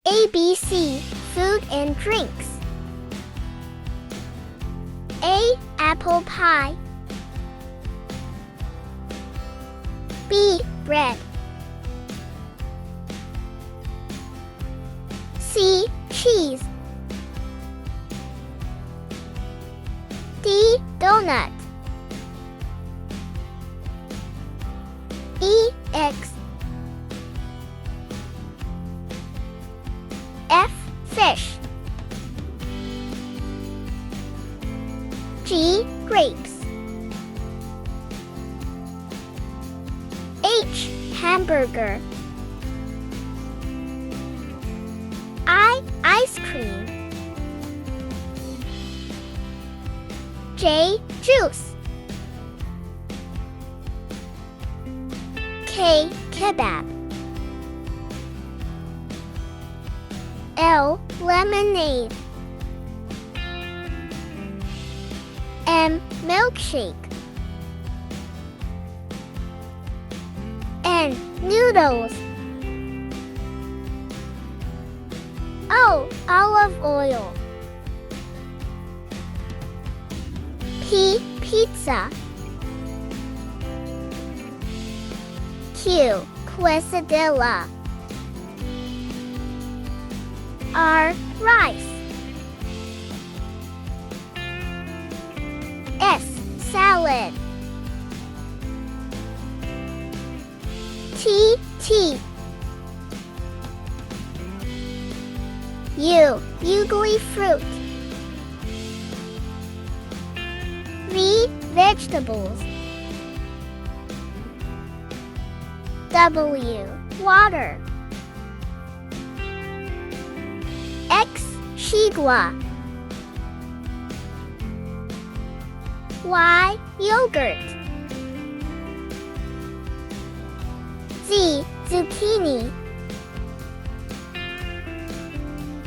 ABC, food and drinks. A, apple pie. B, bread. C, cheese. D, donut. E, eggs. F, fish. G, grapes. H, hamburger. I, ice cream. J, juice. K, kebab. L, lemonade. M, milkshake. N, noodles. O, olive oil. P, pizza. Q, quesadilla. R, rice. S, salad. T, tea. U, ugly fruit. V, vegetables. W, water. X, chigua. Y, yogurt. Z, zucchini.